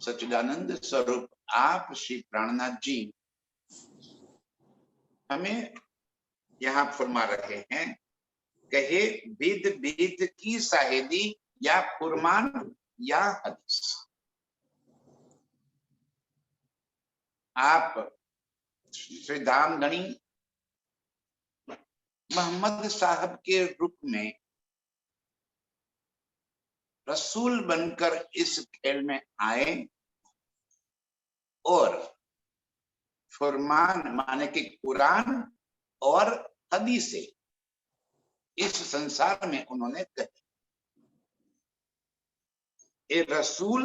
सच्चिदानंद स्वरूप आप श्री प्राणनाथ जी हमें यहाँ फरमा रहे हैं, कहे विद विद की शाहिदी या फुरमान या हदीस। आप श्री दामगणी मोहम्मद साहब के रूप में रसूल बनकर इस खेल में आए और फुरमान माने कि कुरान और हदीसे इस संसार में उन्होंने कही। ये रसूल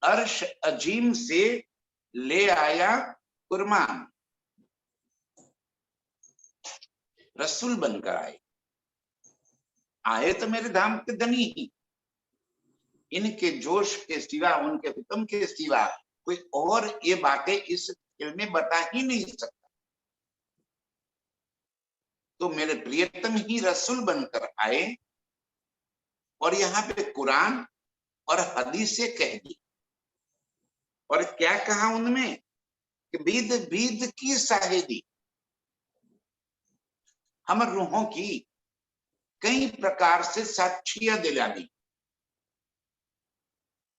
अर्श अजीम से ले आया कुरबान, रसूल बनकर आए तो मेरे धाम के धनी ही, इनके जोश के सिवा, उनके हुक्म के सिवा कोई और ये बातें इस खेल में बता ही नहीं सकता। तो मेरे प्रियतम ही रसूल बनकर आए और यहाँ पे कुरान और हदीसें कह दी। और क्या कहा उनमें कि बीद बीद की शाहिदी, हम रूहों की कई प्रकार से साक्षियां दिला दी।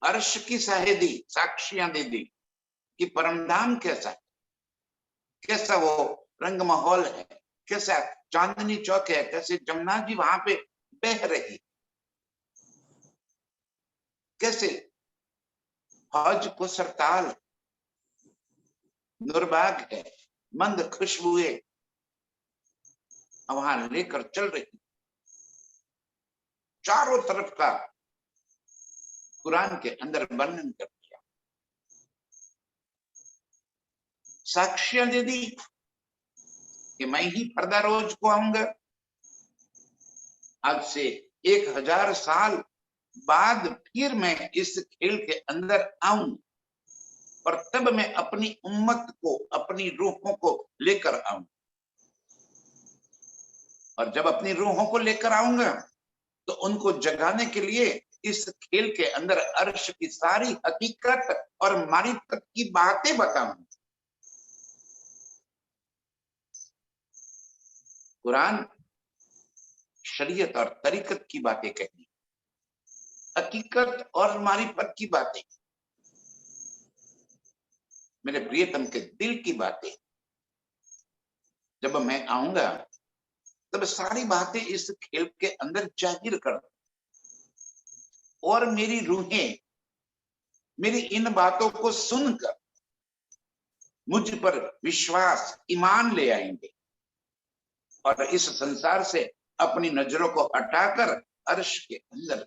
अर्श की शाहिदी, साक्षियां दे दी कि परमधाम कैसा है, कैसा वो रंग माहौल है, कैसा चांदनी चौक है, कैसे जमुना जी वहां पे बह रही, कैसे हौज को सरताल नुरबाग है, मंद खुशबुएं वहां लेकर चल रही। चारों तरफ का कुरान के अंदर वर्णन कर दिया, साक्ष्य दे दी कि मैं ही फरदा रोज को आऊंगा। आज से 1000 साल बाद फिर मैं इस खेल के अंदर आऊं और तब मैं अपनी उम्मत को, अपनी रूहों को लेकर आऊं। और जब अपनी रूहों को लेकर आऊंगा तो उनको जगाने के लिए इस खेल के अंदर अर्श की सारी हकीकत और मारिफत की बातें बताऊंगा। कुरान शरीयत और तरीकत की बातें कहनी, हकीकत और मारिफत की बातें, मेरे प्रियतम के दिल की बातें। जब मैं आऊंगा तब सारी बातें इस खेल के अंदर जाहिर कर, और मेरी रूहें मेरी इन बातों को सुनकर मुझ पर विश्वास, ईमान ले आएंगे और इस संसार से अपनी नजरों को हटाकर अर्श के अंदर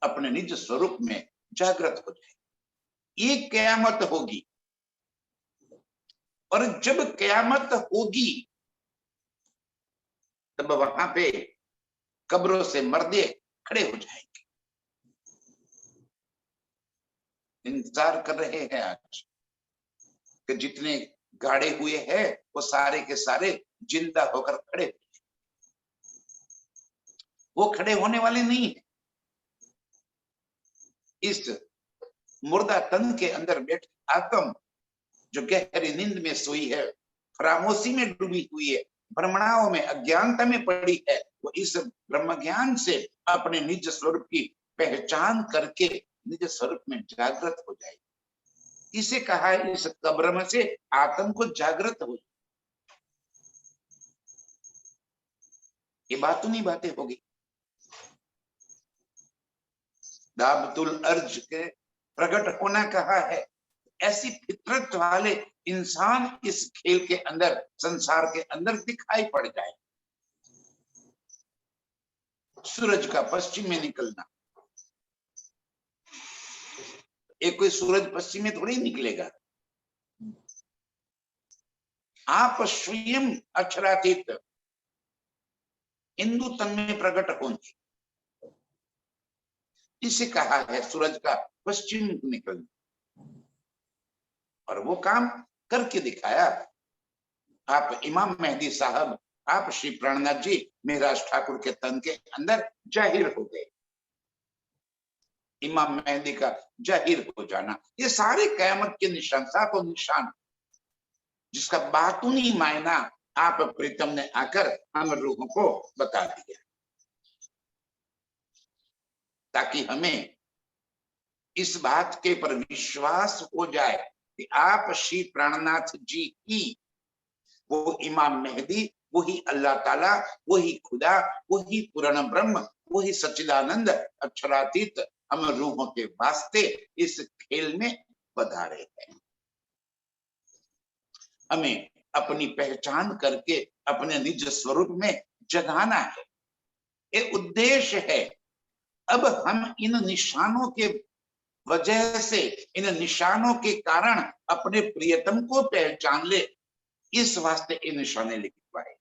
अपने निज स्वरूप में जागृत हो जाए। ये कयामत होगी, और जब कयामत होगी तब वहां पे कब्रों से मर्दे खड़े हो जाएंगे। इंतजार कर रहे हैं आज कि जितने गाड़े हुए हैं वो सारे के सारे जिंदा होकर खड़े, वो खड़े होने वाले नहीं है। इस मुर्दा तन के अंदर बैठी आत्म जो गहरी नींद में सोई है, खामोशी में डूबी हुई है, भ्रमणाओं में, अज्ञानता में पड़ी है, वो इस ब्रह्म ज्ञान से अपने निज स्वरूप की पहचान करके निज स्वरूप में जागृत हो जाएगी। इसे कहा है इस कब्र में से आत्म को जागृत हो। ये बातूनी बातें होगी। दाबतुल अर्ज के प्रकट होना कहा है। ऐसी फितरत वाले इंसान इस खेल के अंदर, संसार के अंदर दिखाई पड़ जाए। सूरज का पश्चिम में निकलना, एक कोई सूरज पश्चिम में थोड़ी निकलेगा। आप स्वयं अक्षरातीत हिंदू तन में प्रकट होंगे। इसे कहा है सूरज का पश्चिम निकलना, और वो काम करके दिखाया। आप इमाम मेहदी साहब, आप श्री प्राणनाथ जी महाराज ठाकुर के तन के अंदर जाहिर हो गए। इमाम मेहदी का जाहिर हो जाना, ये सारे कयामत के निशान, सातों निशान, जिसका बातूनी मायना आप प्रीतम ने आकर हम रूहों को बता दिया, ताकि हमें इस बात के पर विश्वास हो जाए कि आप श्री प्राणनाथ जी ही वो इमाम मेहदी, वही अल्लाह ताला, वही खुदा, वही पूर्ण ब्रह्म, वही सच्चिदानंद अक्षरातीत हम रूहों के वास्ते इस खेल में पधारे हैं। हमें अपनी पहचान करके अपने निज स्वरूप में जगाना है, ये उद्देश्य है। अब हम इन निशानों के वजह से, इन निशानों के कारण अपने प्रियतम को पहचान ले, इस वास्ते ये निशाने लिखवाए।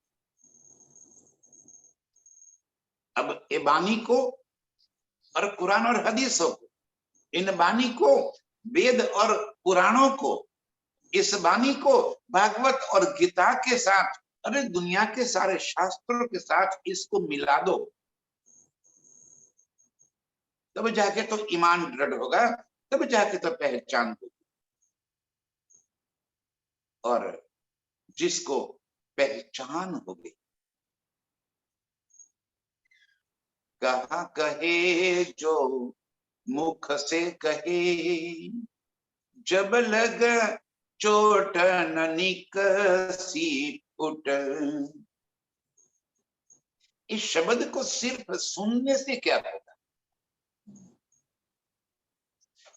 अब ये बानी को और कुरान और हदीसों को, इन बानी को, वेद और पुराणों को, इस बानी को भागवत और गीता के साथ, अरे दुनिया के सारे शास्त्रों के साथ इसको मिला दो, तब जाके तो ईमान दृढ़ होगा, तब जाके तो पहचान होगी। और जिसको पहचान होगी, कहा कहे जो मुख से कहे, जब लग चोट न निकसी उठ। इस शब्द को सिर्फ सुनने से क्या होगा,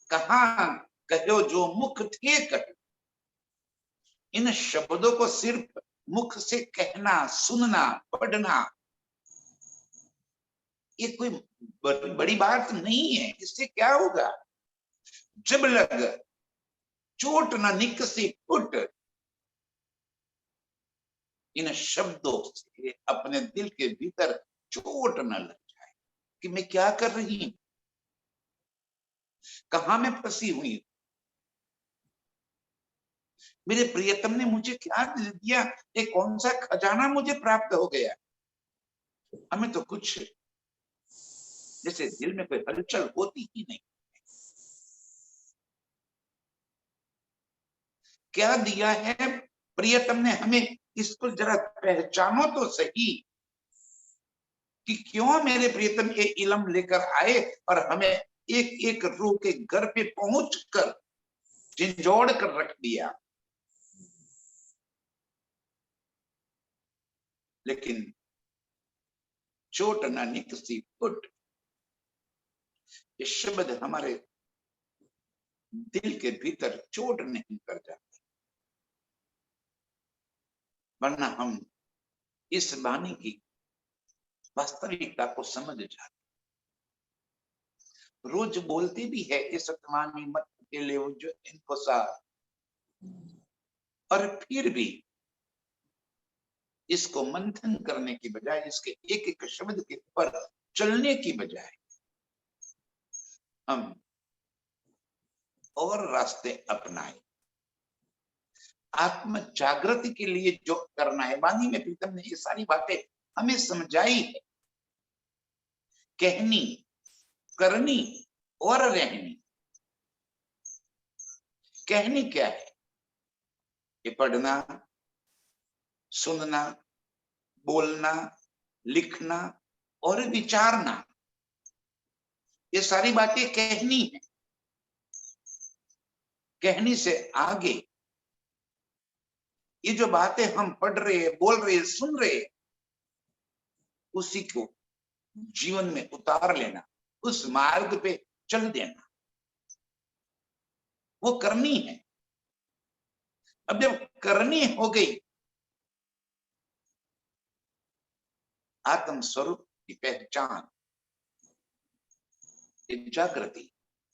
कहा कहो जो मुख थे कहे, इन शब्दों को सिर्फ मुख से कहना, सुनना, पढ़ना, ये कोई बड़ी बात नहीं है। इससे क्या होगा, जब लग चोट न निकसी फुट, इन शब्दों से अपने दिल के भीतर चोट न लग जाए कि मैं क्या कर रही हूं, कहां मैं फंसी हुई, मेरे प्रियतम ने मुझे क्या दिया, ये कौन सा खजाना मुझे प्राप्त हो गया। हमें तो कुछ जैसे दिल में कोई हलचल होती ही नहीं। क्या दिया है प्रियतम ने हमें, इसको जरा पहचानो तो सही कि क्यों मेरे प्रियतम ये इल्म लेकर आए और हमें एक एक रूह के घर पे पहुंचकर झिंझोड़ कर रख दिया। लेकिन चोट न निकसी फुट, ये शब्द हमारे दिल के भीतर चोट नहीं कर जाते, वरना हम इस वाणी की वास्तविकता को समझ जाते। रोज बोलते भी है इस वाणी मत के लिए जो इनको सा, और फिर भी इसको मंथन करने की बजाय, इसके एक एक शब्द के ऊपर चलने की बजाय हम और रास्ते अपनाए। आत्म जागृति के लिए जो करना है, वाणी में प्रीतम ने ये सारी बातें हमें समझाई है, कहनी, करनी और रहनी। कहनी क्या है, ये पढ़ना, सुनना, बोलना, लिखना और विचारना, ये सारी बातें कहनी है। कहनी से आगे ये जो बातें हम पढ़ रहे, बोल रहे, सुन रहे, उसी को जीवन में उतार लेना, उस मार्ग पे चल देना, वो करनी है। अब जब करनी हो गई, आत्म स्वरूप की पहचान, जागृति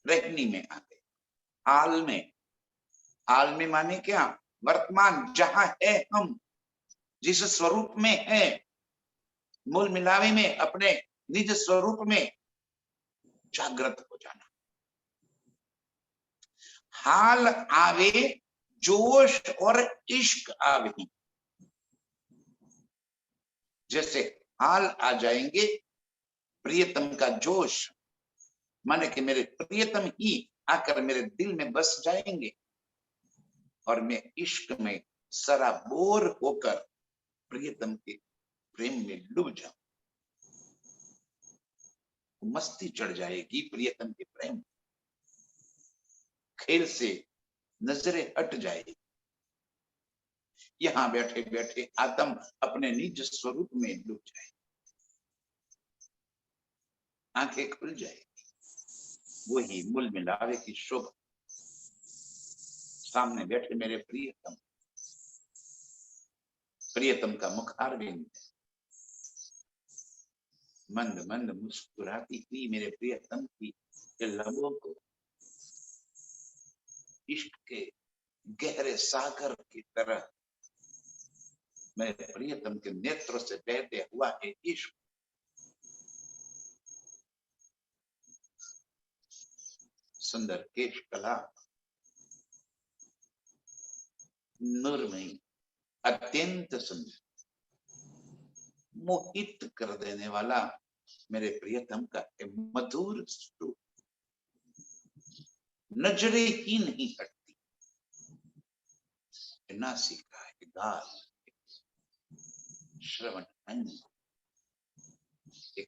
रहनी में आ गई। हाल में, हाल में माने क्या, वर्तमान जहां है हम, जिस स्वरूप में है, मूल मिलावे में, अपने निज स्वरूप में जागृत हो जाना। हाल आवे, जोश और इश्क आवे, जैसे हाल आ जाएंगे प्रियतम का जोश, माने कि मेरे प्रियतम ही आकर मेरे दिल में बस जाएंगे और मैं इश्क में सराबोर होकर प्रियतम के प्रेम में डूब जाऊं, मस्ती चढ़ जाएगी प्रियतम के प्रेम, खेल से नजरें हट जाएगी। यहां बैठे बैठे आत्म अपने निज स्वरूप में डूब जाए, आंखें खुल जाएगी, वही मूल मिलावे की शोभा। सामने बैठे मेरे प्रियतम, प्रियतम का मुखारविंद मंद मंद मुस्कुराती हुई मेरे प्रियतम की लबों को इश्क के गहरे सागर की तरह मेरे प्रियतम के नेत्र से बहते हुआ है इश्क। सुंदर केश कला नूरमयी, अत्यंत सुंदर, मोहित कर देने वाला मेरे प्रियतम का मधुर स्वरूप, नजरें ही नहीं हटती। नासिका, गाल, श्रवण अंग,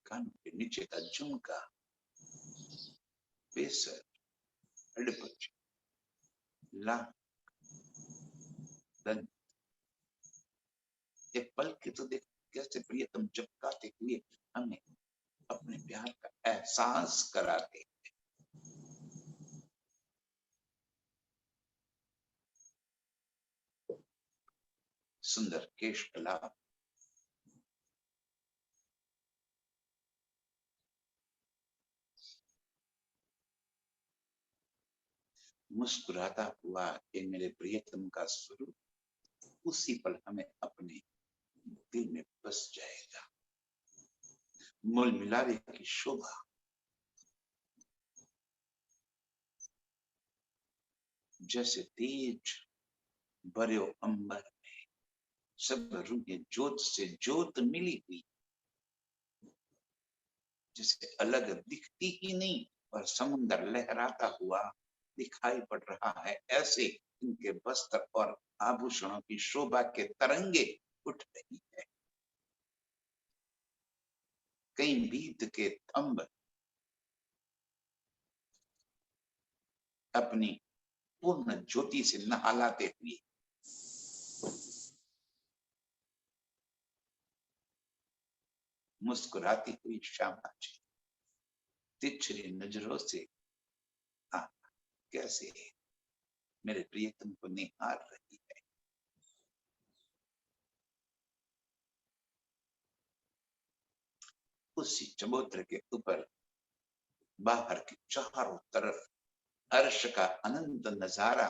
कान के नीचे का झुमका, पेसर, हड्डपच, लाख, दंत, एक पल के तो देख कैसे प्रियतम चमकाते हुए हमें अपने प्यार का एहसास कराते। सुंदर केश कला, मुस्कुराता हुआ ये मेरे प्रियतम का स्वरूप, उसी पल हमें अपने दिल में बस जाएगा। मूल मिलावे की शोभा, जैसे तेज बर्यो अंबर में सब रूहें जोत से जोत मिली हुई, जिसे अलग दिखती ही नहीं और समुद्र लहराता हुआ दिखाई पड़ रहा है, ऐसे इनके वस्त्र और आभूषणों की शोभा के तरंगे उठ रही है। कई बीत के थंब अपनी पूर्ण ज्योति से नहालाते हुए मुस्कुराती हुई श्यामा जी तिरछी नजरों से कैसे मेरे प्रियतम को निहार रही है। उसी चबूतरे के ऊपर बाहर की चारों तरफ अर्श का अनंत नजारा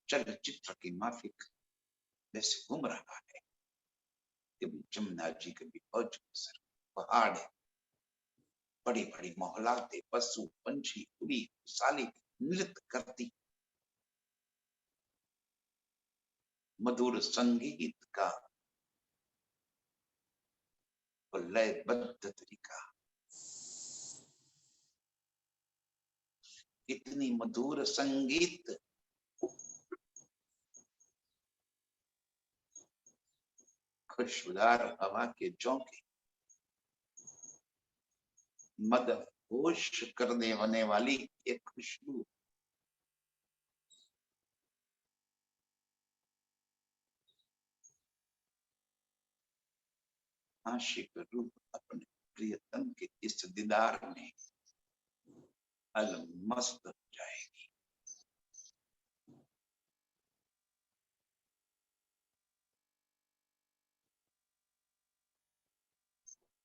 चलचित्र की माफिक जैसे घूम रहा है। कभी जमुना जी, कभी अजसर पहाड़, बड़ी बड़ी मोहलाते, पशु पंछी, उड़ी साली नृत्य करती, मधुर संगीत का लयबद्ध तरीका, इतनी मधुर संगीत खुशबूदार हवा के झोंके, मदहोश करने होने वाली एक खुशबू, आशिक रूह अपने प्रियतम के इस दीदार में अलमस्त हो जाएगी।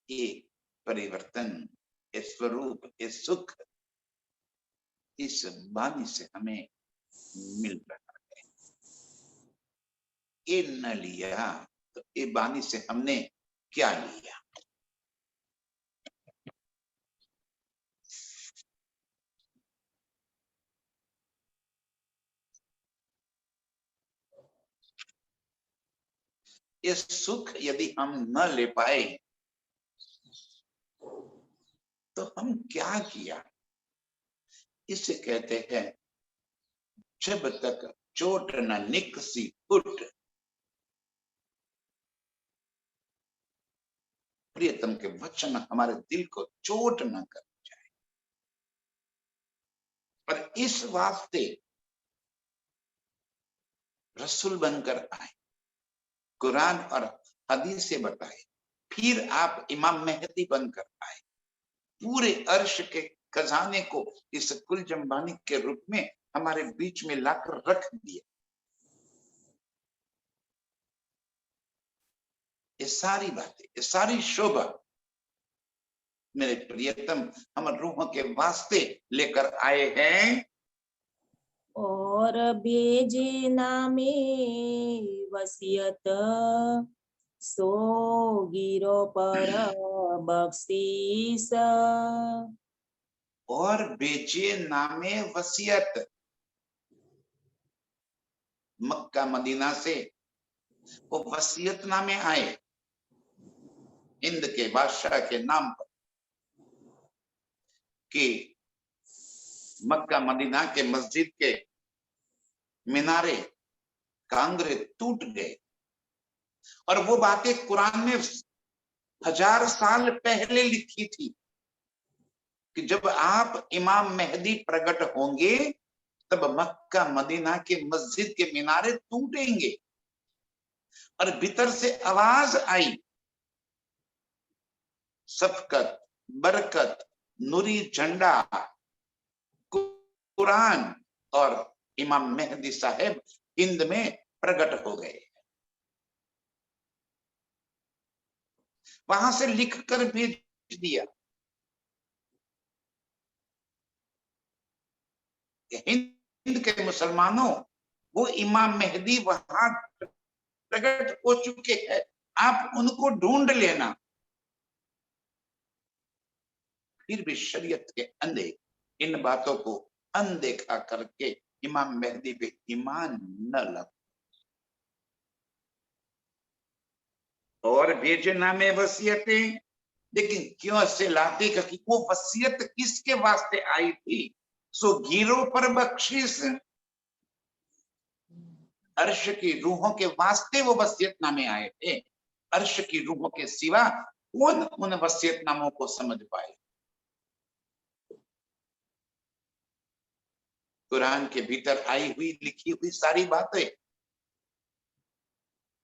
ये परिवर्तन, ये स्वरूप, ये सुख इस वाणी से हमें मिल रहा है। ये न लिया तो ये वाणी से हमने क्या लिया? ये सुख यदि हम न ले पाए तो हम क्या किया? इसे कहते हैं जब तक चोट न निकसी फुट। प्रियतम के वचन हमारे दिल को चोट न कर जाए, और इस वास्ते रसूल बनकर आए, कुरान और हदीस से बताए, फिर आप इमाम मेहदी बनकर आए, पूरे अर्श के खजाने को इस कुल जंबानी के रूप में हमारे बीच में लाकर रख दिया। ये सारी बातें, ये सारी शोभा मेरे प्रियतम हम रूहों के वास्ते लेकर आए हैं। और भेजे नामे वसियत, सो गिरो पर बख्शीस। और बेचे नामे वसियत, मक्का मदीना से वो वसियत नामे आए हिंद के बादशाह के नाम पर, कि मक्का मदीना के मस्जिद के मीनारे कांगरे टूट गए, और वो बातें कुरान में 1000 साल पहले लिखी थी कि जब आप इमाम मेहदी प्रकट होंगे तब मक्का मदीना के मस्जिद के मीनारे टूटेंगे। और भीतर से आवाज आई, सफकत, बरकत, नूरी झंडा, कुरान और इमाम मेहदी साहब हिंद में प्रकट हो गए। वहां से लिखकर भेज दिया, हिंद के मुसलमानों, वो इमाम मेहदी वहां प्रकट हो चुके हैं, आप उनको ढूंढ लेना। फिर भी शरीयत के अंधे इन बातों को अनदेखा करके इमाम मेहदी पे ईमान न लग। और भेजे नामे वसीयतें, लेकिन क्यों से लाते, क्योंकि वो वसीयत किसके वास्ते आई थी? सो गिरो पर बख्शिश, अर्श की रूहों के वास्ते वो वसीयतनामे आए थे। अर्श की रूहों के सिवा कौन उन वसीयतनामों को समझ पाए? कुरान के भीतर आई हुई लिखी हुई सारी बातें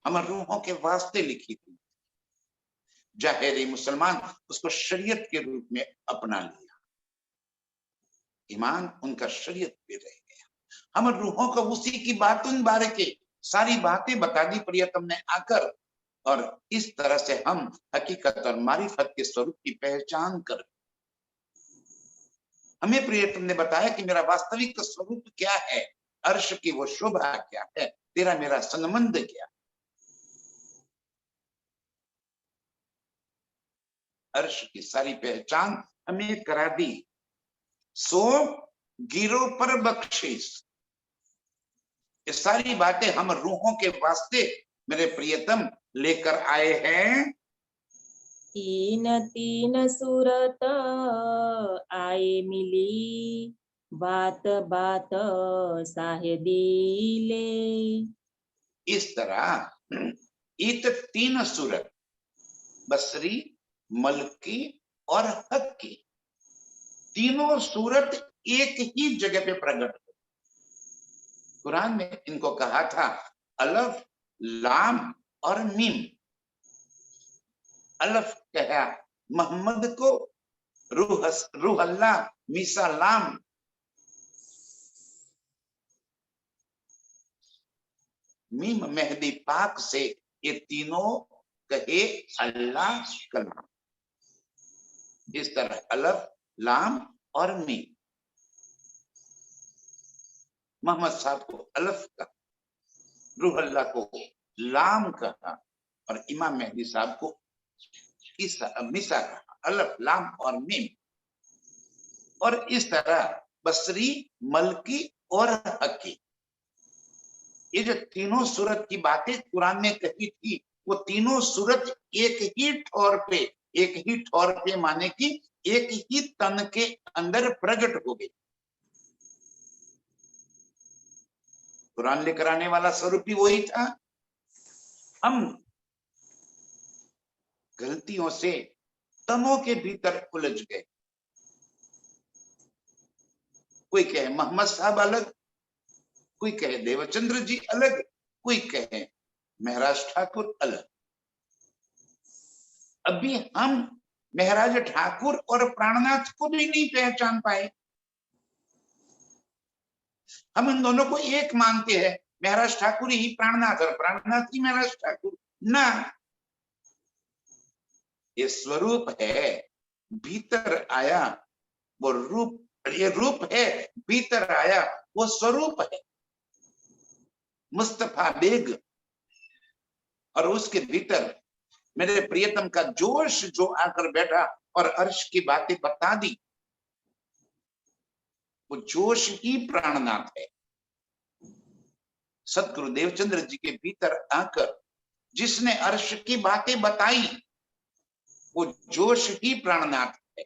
हम रूहों के वास्ते लिखी थी। जाहिरी मुसलमान उसको शरीयत के रूप में अपना लिया, ईमान उनका शरीयत पे रह गया। हम रूहों को उसी की बातों बारे के सारी बातें बता दी प्रियतम ने आकर, और इस तरह से हम हकीकत और मारिफत के स्वरूप की पहचान कर, हमें प्रियतम ने बताया कि मेरा वास्तविक स्वरूप क्या है, अर्श की वो शोभा क्या है, तेरा मेरा संबंध क्या, अर्श की सारी पहचान हमें करा दी। सो गिरो पर बख्शिश, ये सारी बातें हम रूहों के वास्ते मेरे प्रियतम लेकर आए हैं। तीन तीन सूरत आए मिली, बात बात साहेदी ले। इस तरह इत 3 सूरत, बसरी, मलकी और हक्की, तीनों सूरत एक ही जगह पे प्रकट हो। कुरान में इनको कहा था अलफ, लाम और मीम। अलफ कहा मोहम्मद को, रूह अल्लाह, मीसा लाम, मीम मेहदी पाक से ये तीनों कहे अल्लाह कलाम। इस तरह अलफ, लाम और मीम, मोहम्मद साहब को अलफ कहा, रूह अल्लाह को लाम कहा, और इमाम मेहदी साहब को मिसा कहा, अलफ, लाम और मीम। और इस तरह बसरी, मलकी और हकी, ये जो तीनों सूरत की बातें कुरान में कही थी, वो तीनों सूरत एक ही ठौर पे, एक ही ठौर पे माने कि एक ही तन के अंदर प्रकट हो गई। कुरान लेकर आने वाला स्वरूप भी वही था। हम गलतियों से तमों के भीतर उलझ गए। कोई कहे मोहम्मद साहब अलग, कोई कहे देवचंद्र जी अलग, कोई कहे महाराज ठाकुर अलग। अभी हम महाराज ठाकुर और प्राणनाथ को भी नहीं पहचान पाए। हम इन दोनों को एक मानते हैं, महाराज ठाकुर ही प्राणनाथ और प्राणनाथ ही महाराज ठाकुर। ना, ये स्वरूप है, भीतर आया वो रूप, ये रूप है भीतर आया वो स्वरूप है मुस्तफा बेग। और उसके भीतर मेरे प्रियतम का जोश जो आकर बैठा और अर्श की बातें बता दी, वो जोश ही प्राणनाथ है। सतगुरु देवचंद्र जी के भीतर आकर जिसने अर्श की बातें बताई, वो जोश ही प्राणनाथ है।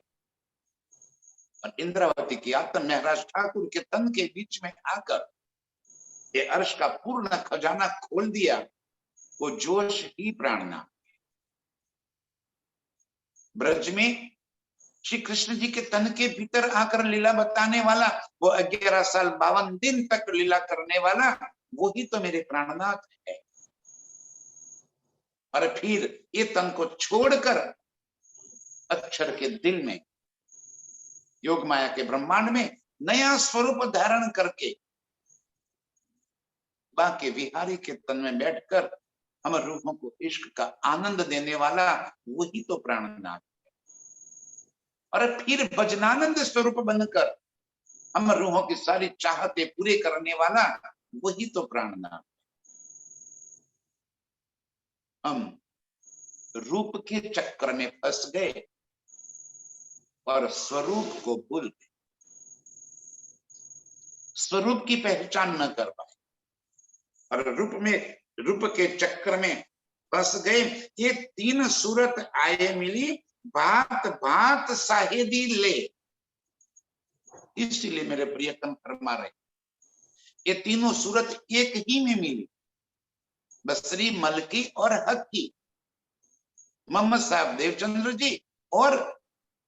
और इंद्रावती की आत्म महाराज ठाकुर के तन के बीच में आकर ये अर्श का पूर्ण खजाना खोल दिया, वो जोश ही प्राणनाथ। ब्रज में श्री कृष्ण जी के तन के भीतर आकर लीला बताने वाला, वो 11 साल 52 दिन तक लीला करने वाला, वही तो मेरे प्राणनाथ है। और फिर ये तन को छोड़कर अक्षर के दिल में, योग माया के ब्रह्मांड में नया स्वरूप धारण करके बाके विहारी के तन में बैठकर हम रूहों को इश्क का आनंद देने वाला, वही तो प्राणनाथ है। और फिर भजनानंद स्वरूप बनकर हम रूहों की सारी चाहते पूरे करने वाला, वही तो प्राणनाथ। हम रूप के चक्कर में फंस गए और स्वरूप को भूल गए, स्वरूप की पहचान न कर पाए और रूप के चक्कर में फंस गए। ये 3 सूरत आए मिली, बात बात साहेदी ले। इसीलिए मेरे प्रियतम फरमा रहे, ये तीनों सूरत एक ही में मिली, बसरी मलकी और हक की। मोहम्मद साहब देवचंद्र जी और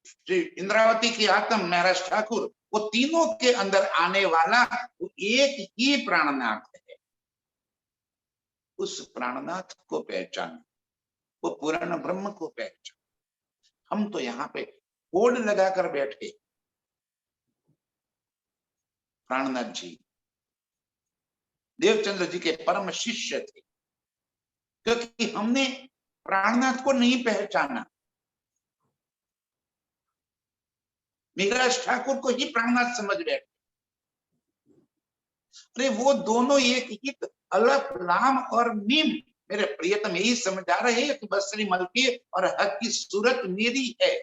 श्री इंद्रावती की आत्म महाराज ठाकुर, वो तीनों के अंदर आने वाला वो एक ही प्राणनाथ है। उस प्राणनाथ को पहचान, वो पूर्ण ब्रह्म को पहचान। हम तो यहाँ पे बोर्ड लगाकर बैठे। प्राणनाथ जी देवचंद्र जी के परम शिष्य थे, क्योंकि हमने प्राणनाथ को नहीं पहचाना। महाराज ठाकुर को ही प्राणनाथ समझ बैठे। अरे वो दोनों एक ही, अलफ लाम और मीम। मेरे प्रियतम यही समझा रहे हैं कि बसरी मलकी और हक की सूरत मेरी है।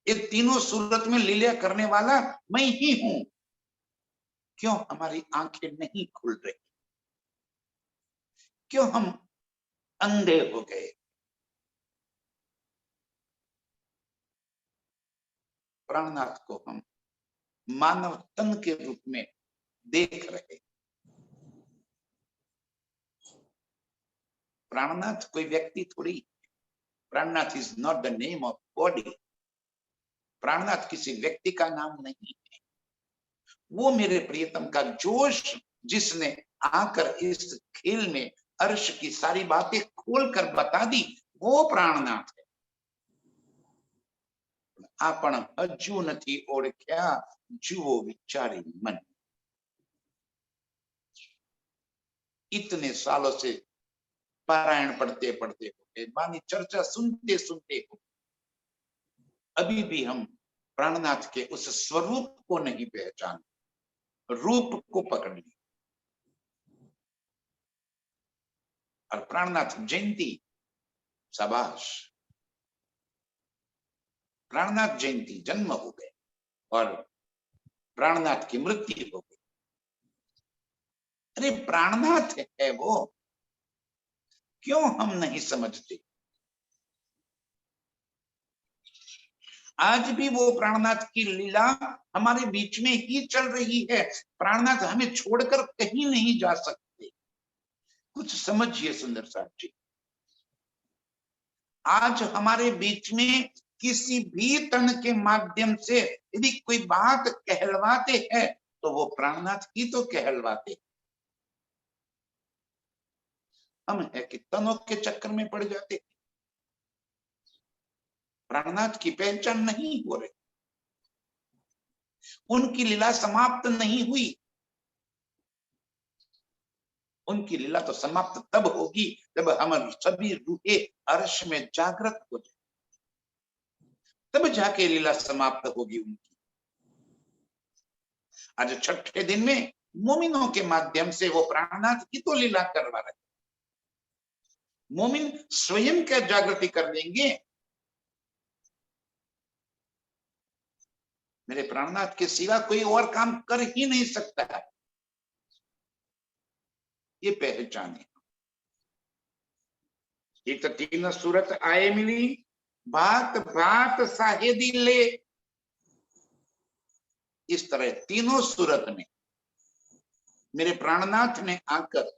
ये तीनों सूरत में लीला करने वाला मैं ही हूं। क्यों हमारी आंखें नहीं खुल रही? क्यों हम अंधे हो गए? प्राणनाथ को हम मानव तन के रूप में देख रहे। प्राणनाथ कोई व्यक्ति थोड़ी। Prannath is not the name of body. Prannath किसी व्यक्ति का नाम नहीं है। वो मेरे प्रियतम का जोश, जिसने आकर इस खेल में अर्श की सारी बातें खोलकर बता दी, वो प्राणनाथ है। आपण हजू नहीं ओळख्या, जुओ विचारी मन। इतने सालों से पारायण पढ़ते पढ़ते हो गए, मानी चर्चा सुनते सुनते हो, अभी भी हम प्राणनाथ के उस स्वरूप को नहीं पहचान, रूप को पकड़ ली। और प्राणनाथ जयंती, शाबाश, प्राणनाथ जयंती जन्म हो गए और प्राणनाथ की मृत्यु हो गई। अरे प्राणनाथ है वो, क्यों हम नहीं समझते? आज भी वो प्राणनाथ की लीला हमारे बीच में ही चल रही है। प्राणनाथ हमें छोड़कर कहीं नहीं जा सकते। कुछ समझिए सुंदर साहब जी, आज हमारे बीच में किसी भी तन के माध्यम से यदि कोई बात कहलवाते हैं तो वो प्राणनाथ की तो कहलवाते। हम है कि तनों के चक्कर में पड़ जाते, प्राणनाथ की पहचान नहीं हो रही, उनकी लीला समाप्त नहीं हुई। उनकी लीला तो समाप्त तब होगी जब हम सभी रूहे अर्श में जागृत हो जाए, तब जाके लीला समाप्त होगी उनकी। आज छठे दिन में मोमिनों के माध्यम से वो प्राणनाथ की तो लीला करवा रहे। मोमिन स्वयं क्या जागृति कर देंगे? मेरे प्राणनाथ के सिवा कोई और काम कर ही नहीं सकता है, ये पहचाने। एक तो तीन सूरत आए मिली, बात बात साहेदी ले। इस तरह तीनों सूरत में मेरे प्राणनाथ ने आकर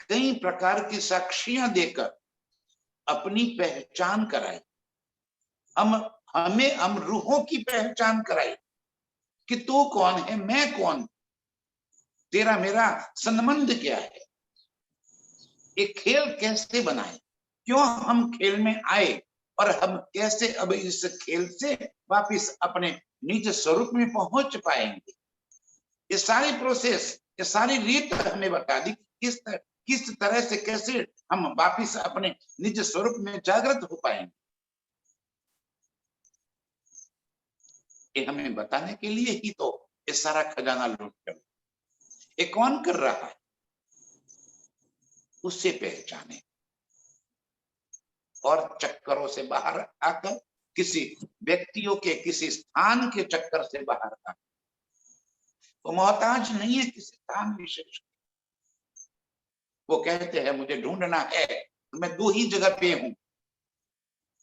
कई प्रकार की साक्षियां देकर अपनी पहचान कराई। हम रूहों की पहचान कराई कि तू कौन है, मैं कौन, तेरा मेरा संबंध क्या है, एक खेल कैसे बनाए, क्यों हम खेल में आए और हम कैसे अब इस खेल से वापिस अपने निज स्वरूप में पहुंच पाएंगे। ये सारी प्रोसेस, ये सारी रीत हमें बता दी किस तरह से कैसे हम वापिस अपने निज स्वरूप में जागृत हो पाएंगे। ये हमें बताने के लिए ही तो ये सारा खजाना लूट कर। ये कौन कर रहा है, उससे पहचाने और चक्करों से बाहर आकर, किसी व्यक्तियों के किसी स्थान के चक्कर से बाहर आकर, वो मोहताज नहीं है किसी स्थान विशेष। वो कहते हैं मुझे ढूंढना है तो मैं दो ही जगह पे हूं,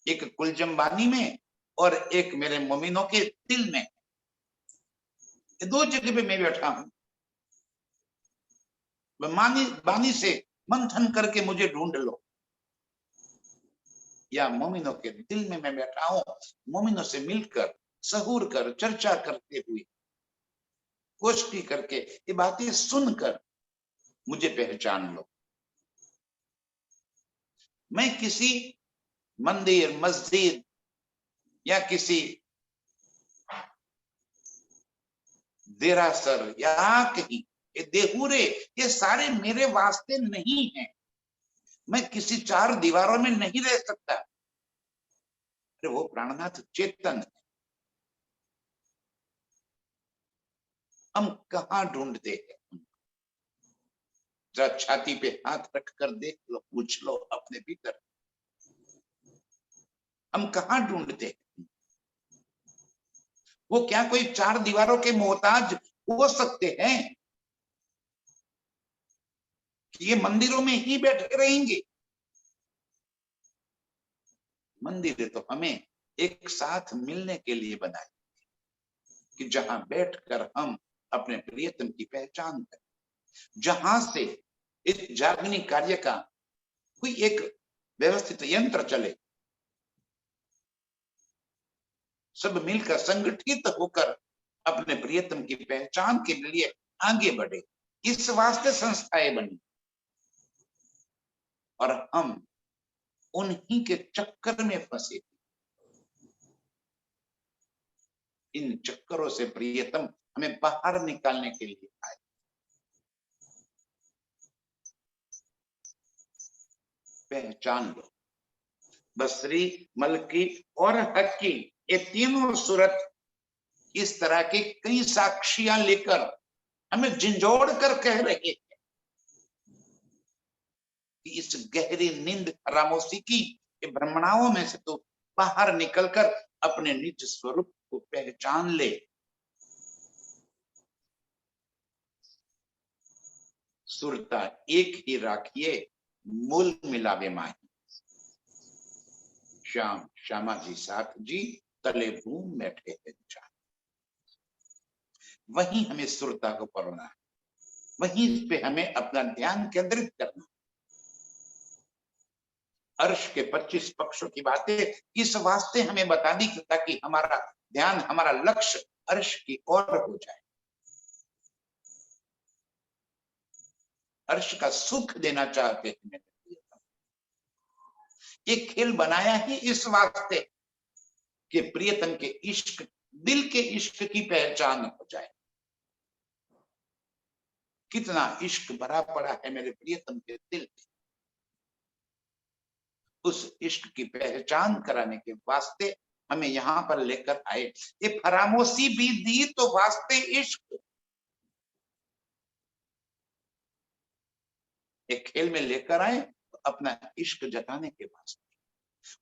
एक कुलजमबानी में और एक मेरे मोमिनों के दिल में। ये दो जगह पे मैं बैठा हूं। बानी से मंथन करके मुझे ढूंढ लो, या मोमिनों के दिल में मैं बैठा हूं, मोमिनों से मिलकर सहूर कर चर्चा करते हुए गोष्ठी करके ये बातें सुनकर मुझे पहचान लो। मैं किसी मंदिर मस्जिद या किसी देरासर या कहीं ये देहूरे, ये सारे मेरे वास्ते नहीं है। मैं किसी चार दीवारों में नहीं रह सकता। अरे वो प्राणनाथ चेतन है, हम कहाँ ढूंढते हैं? जरा छाती पे हाथ रखकर देख लो, पूछ लो अपने भीतर, हम कहाँ ढूंढते हैं? वो क्या कोई चार दीवारों के मोहताज हो सकते हैं कि ये मंदिरों में ही बैठे रहेंगे? मंदिर तो हमें एक साथ मिलने के लिए बनाए कि जहां बैठकर हम अपने प्रियतम की पहचान करें, जहां से इस जागनी कार्य का कोई एक व्यवस्थित यंत्र चले, सब मिलकर संगठित होकर अपने प्रियतम की पहचान के लिए आगे बढ़े। इस वास्ते संस्थाएं बनी और हम उन्हीं के चक्कर में फंसे। इन चक्करों से प्रियतम हमें बाहर निकालने के लिए आए। पहचान लो, बसरी, मलकी और हक्की, ये तीनों सूरत इस तरह की कई साक्षियां लेकर हमें झंझोड़ कर कह रहे हैं कि इस गहरी नींद खामोशी की भ्रमणाओं में से तो बाहर निकलकर अपने निज स्वरूप को पहचान ले। सुरता एक ही राखिए, मूल मिलावे माही। श्याम श्यामा जी साथ जी तले घूम बैठे हैं जान। वहीं हमें सुरता को पढ़ना है, वहीं पे हमें अपना ध्यान केंद्रित करना। अर्श के 25 पक्षों की बातें इस वास्ते हमें बता दी ताकि हमारा ध्यान, हमारा लक्ष्य अर्श की ओर हो जाए। अर्श का सुख देना चाहते हैं मेरे प्रियतम। ये खेल बनाया ही इस वास्ते कि प्रियतम के इश्क, दिल के इश्क की पहचान हो जाए। कितना इश्क भरा पड़ा है मेरे प्रियतम के दिल में, उस इश्क की पहचान कराने के वास्ते हमें यहाँ पर लेकर आए। ये फरामोशी भी दी तो वास्ते इश्क, एक खेल में लेकर आए तो अपना इश्क जताने के वास्ते,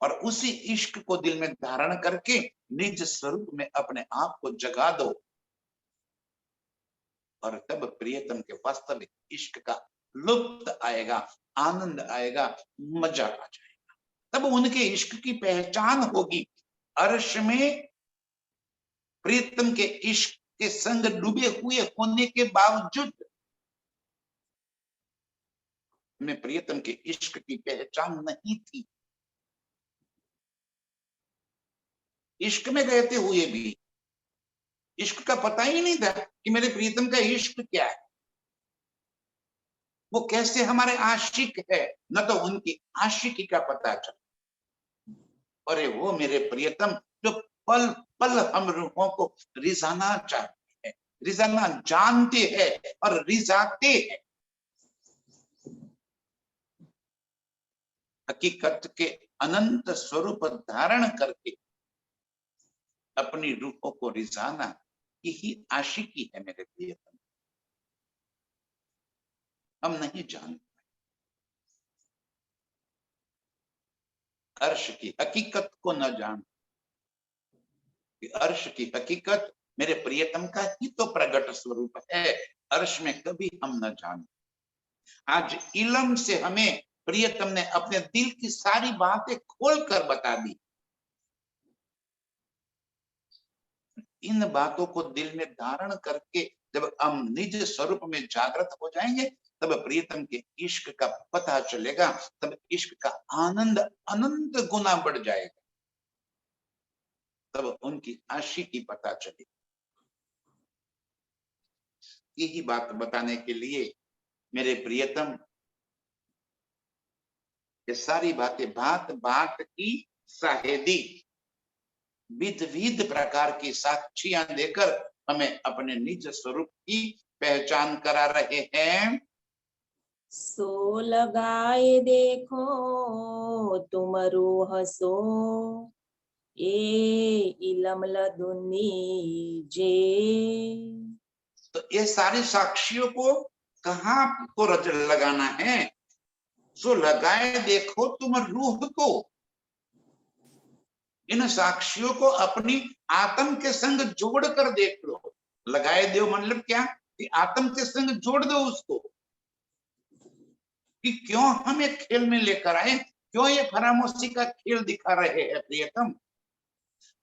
और उसी इश्क को दिल में धारण करके निज स्वरूप में अपने आप को जगा दो, और तब प्रियतम के वास्तविक इश्क का लुत्फ आएगा, आनंद आएगा, मजा आ जाएगा। तब उनके इश्क की पहचान होगी। अर्श में प्रियतम के इश्क के संग डूबे हुए होने के बावजूद हमें प्रियतम के इश्क की पहचान नहीं थी। इश्क में रहते हुए भी इश्क का पता ही नहीं था कि मेरे प्रियतम का इश्क क्या है, वो कैसे हमारे आशिक है, न तो उनकी आशिकी का पता चला। अरे वो मेरे प्रियतम जो पल पल हम रूहों को रिझाना चाहते हैं, रिझाना जानते हैं और रिझाते हैं। हकीकत के अनंत स्वरूप धारण करके अपनी रूहों को रिझाना यही आशिकी है मेरे प्रियतम। हम नहीं जानते अर्श की हकीकत को, न जान कि अर्श की हकीकत मेरे प्रियतम का ही तो प्रगट स्वरूप है, अर्श में कभी हम न जाने। आज इल्म से हमें प्रियतम ने अपने दिल की सारी बातें खोलकर बता दी। इन बातों को दिल में धारण करके जब हम निज स्वरूप में जागृत हो जाएंगे, तब प्रियतम के इश्क का पता चलेगा, तब इश्क का आनंद अनंत गुना बढ़ जाएगा, तब उनकी आशिकी पता चलेगी। यही बात बताने के लिए मेरे प्रियतम ये सारी बातें बात बात की साहेदी, विध विध प्रकार की साक्षियां देकर हमें अपने निज स्वरूप की पहचान करा रहे हैं। सो लगाए देखो तुम रूह सो, ए इलम लदुन्नी जे। तो ये सारी साक्षियों को कहाँ को रज लगाना है? सो लगाए देखो तुम रूह को, इन साक्षियों को अपनी आत्म के संग जोड़कर देख लो। लगाए दो मतलब क्या कि आत्म के संग जोड़ दो उसको, कि क्यों हम एक खेल में लेकर आए, क्यों ये फरामोशी का खेल दिखा रहे हैं प्रियतम।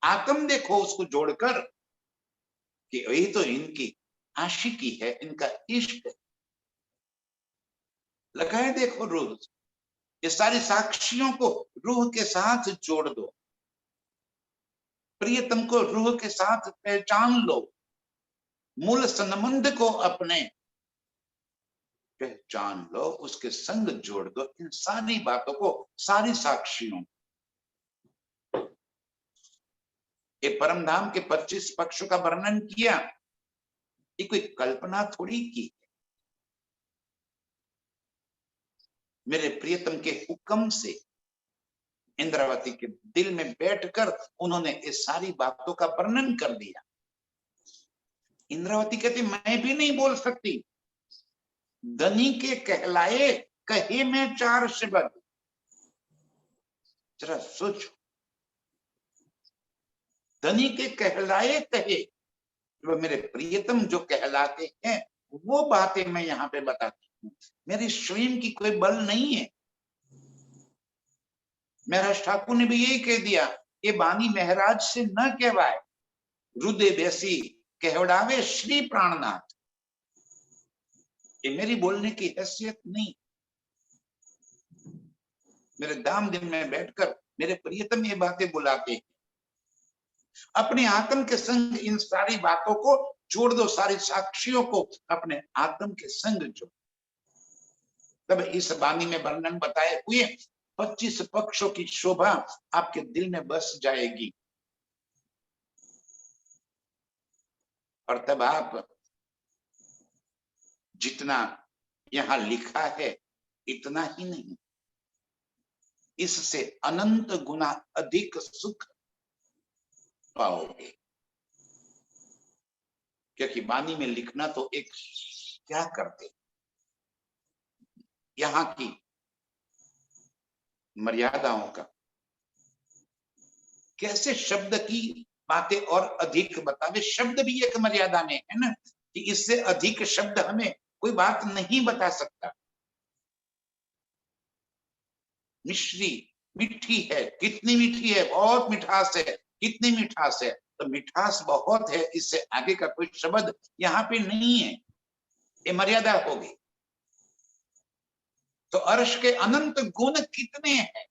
आत्म देखो उसको जोड़कर कि यही तो इनकी आशिकी है, इनका इश्क है। लगाए देखो रूह, ये सारी साक्षियों को रूह के साथ जोड़ दो, प्रियतम को रूह के साथ पहचान लो, मूल संबंध को अपने पहचान लो, उसके संग जोड़ दो इन सारी बातों को, सारी साक्षियों। ये परम धाम के 25 पक्षों का वर्णन किया, ये कोई कल्पना थोड़ी की, मेरे प्रियतम के हुक्म से इंद्रावती के दिल में बैठकर उन्होंने इस सारी बातों का वर्णन कर दिया। इंद्रावती कहती मैं भी नहीं बोल सकती, धनी के कहलाए कहे मैं चार शब्द। जरा सोचो, धनी के कहलाए कहे, वो मेरे प्रियतम जो कहलाते हैं वो बातें मैं यहाँ पे बताती हूँ। मेरी स्वयं की कोई बल नहीं है, महाराज ठाकुर ने भी यही कह दिया, ये बानी महाराज से न कहवाए, रुदे बेसी कहवड़ावे श्री प्राणनाथ। ये मेरी बोलने की हैसियत नहीं। मेरे धाम दिन में बैठकर मेरे प्रियतम ये बातें बुलाते हैं। अपने आत्म के संग इन सारी बातों को जोड़ दो, सारी साक्षियों को अपने आत्म के संग जोड़। तब इस वाणी में वर्णन बताए हुए 25 पक्षों की शोभा आपके दिल में बस जाएगी। और तब आप जितना यहां लिखा है इतना ही नहीं, इससे अनंत गुना अधिक सुख पाओगे। क्योंकि वाणी में लिखना तो एक क्या करते, यहाँ की मर्यादाओं का, कैसे शब्द की बातें और अधिक बतावे। शब्द भी एक मर्यादा में है ना, कि इससे अधिक शब्द हमें कोई बात नहीं बता सकता। मिश्री मीठी है, कितनी मीठी है, बहुत मिठास है, कितनी मिठास है, तो मिठास बहुत है, इससे आगे का कोई शब्द यहाँ पे नहीं है, ये मर्यादा होगी। तो अर्श के अनंत गुण कितने हैं,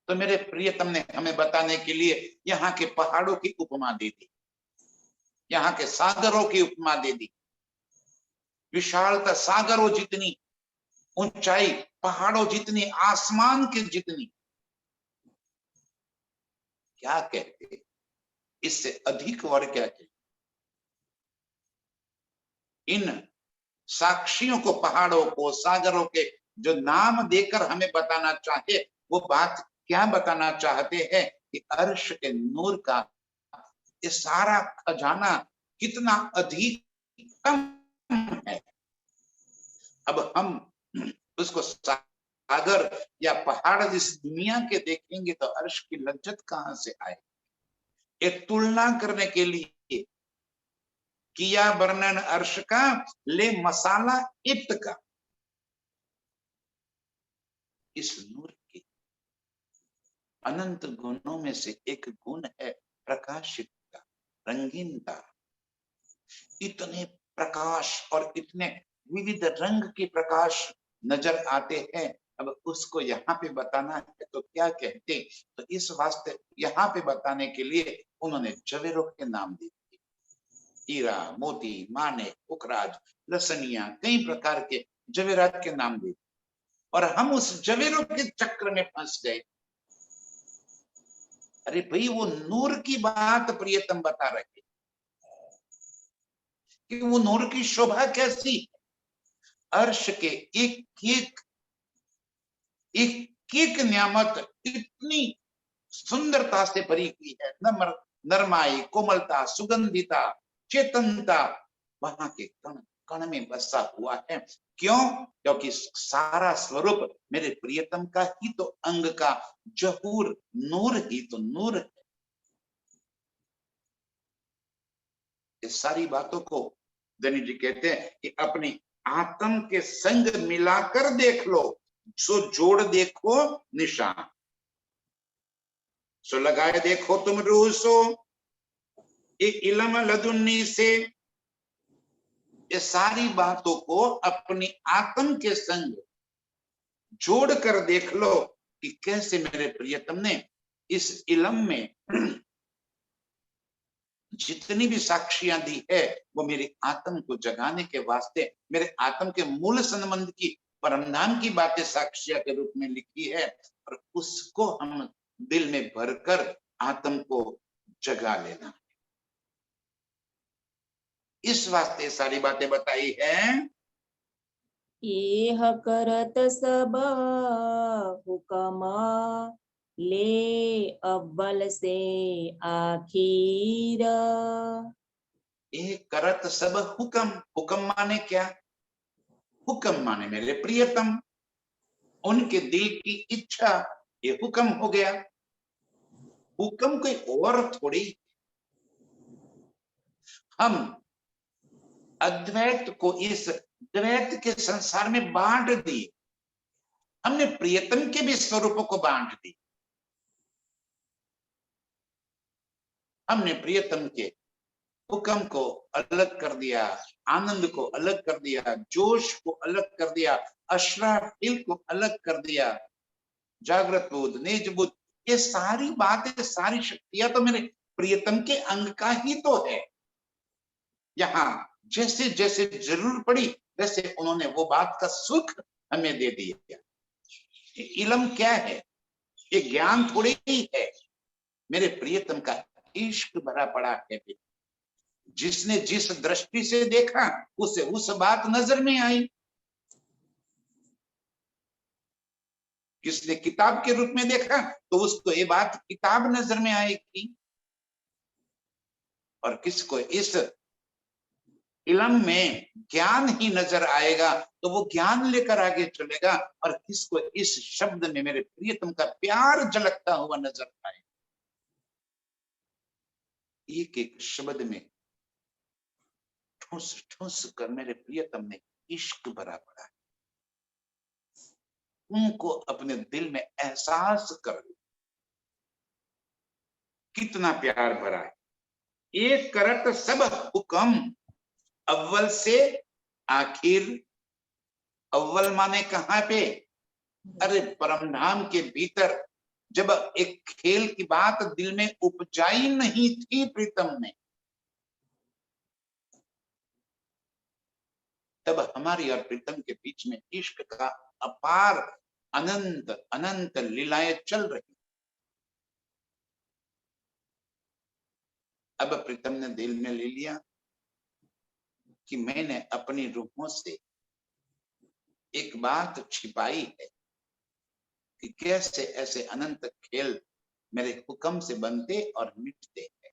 तो मेरे प्रियतम ने हमें बताने के लिए यहाँ के पहाड़ों की उपमा दे दी, यहाँ के सागरों की उपमा दे दी। विशालता सागरों जितनी, ऊंचाई पहाड़ों जितनी, आसमान के जितनी, क्या कहते, इससे अधिक और क्या कहते। इन साक्षियों को, पहाड़ों को, सागरों के जो नाम देकर हमें बताना चाहे, वो बात क्या बताना चाहते हैं कि अर्श के नूर का ये सारा खजाना कितना अधिकतम है। अब हम उसको सागर या पहाड़ इस दुनिया के देखेंगे तो अर्श की लज्जत कहां से आए। एक तुलना करने के लिए किया वर्णन अर्श का, ले मसाला इब्त का। इस नूर के अनंत गुणों में से एक गुण है प्रकाशितता, रंगीनता। इतने प्रकाश और इतने विविध रंग के प्रकाश नजर आते हैं। अब उसको यहाँ पे बताना है तो क्या कहते, तो इस वास्ते यहाँ पे बताने के लिए उन्होंने जवेरों के नाम दिए, हीरा, मोती, माने, पुखराज, लसनिया, कई प्रकार के जवेरात के नाम दिए। और हम उस जवेरों के चक्र में फंस गए। अरे भाई, वो नूर की बात प्रियतम बता रहे कि वो नूर की शोभा कैसी, अर्श के एक एक एक एक नियामत इतनी सुंदरता से भरी हुई है। नरमाई, कोमलता, सुगंधिता, चेतनता वहां के कण कण में बसा हुआ है। क्यों? क्योंकि सारा स्वरूप मेरे प्रियतम का ही तो अंग का जहूर नूर ही तो नूर है। इस सारी बातों को धनी जी कहते हैं कि अपनी आत्म के संग मिलाकर देख लो, सो जोड़ देखो निशान, सो लगाए देखो तुम रूह सो, ये इलम लदुन्नी से। ये सारी बातों को अपनी आत्म के संग जोड़कर देख लो कि कैसे मेरे प्रियतम ने इस इलम में जितनी भी साक्षियां दी है, वो मेरी आत्म को जगाने के वास्ते, मेरे आत्म के मूल संबंध की, परमधाम की बातें साक्षिया के रूप में लिखी है। और उसको हम दिल में भरकर आत्म को जगा लेना, इस वास्ते सारी बातें बताई है। यह करत सब हुक्म, ले अव्वल से आखिर। ये करत सब हुक्म, हुक्म माने क्या? हुक्म माने मेरे प्रियतम, उनके दिल की इच्छा, ये हुक्म हो गया। हुक्म कोई और थोड़ी। हम अद्वैत को इस द्वैत के संसार में बांट दिए। हमने प्रियतम के भी स्वरूपों को बांट दी। हमने प्रियतम के हुक्म को अलग कर दिया, आनंद को अलग कर दिया, जोश को अलग कर दिया, अश्राफिल को अलग कर दिया, जागृत बुद्ध, निज बुद्ध, ये सारी बातें, सारी शक्तियां तो मेरे प्रियतम के अंग का ही तो है। यहाँ जैसे जैसे जरूरत पड़ी वैसे उन्होंने वो बात का सुख हमें दे दिया। इल्म क्या है? ये ज्ञान थोड़ी ही है, मेरे प्रियतम का इश्क भरा पड़ा है। जिसने जिस दृष्टि से देखा उसे उस बात नजर में आई। किसने किताब के रूप में देखा तो उसको ये बात किताब नजर में आएगी, और किसको इस इल्म में ज्ञान ही नजर आएगा तो वो ज्ञान लेकर आगे चलेगा, और किसको इस शब्द में मेरे प्रियतम का प्यार झलकता हुआ नजर आएगा। एक एक शब्द में ठूस ठूस कर मेरे प्रियतम ने इश्क भरा पड़ा है। उनको अपने दिल में एहसास कर लो कितना प्यार भरा है। एक करत सब हुक्म, अव्वल से आखिर। अव्वल माने कहां पे? अरे परम धाम के भीतर जब एक खेल की बात दिल में उपजाई नहीं थी प्रीतम ने, तब हमारी और प्रीतम के बीच में इश्क का अपार अनंत अनंत लीलाएं चल रही। अब प्रीतम ने दिल में ले लिया कि मैंने अपनी रूहों से एक बात छिपाई है कि कैसे ऐसे अनंत खेल मेरे हुक्म से बनते और मिटते हैं।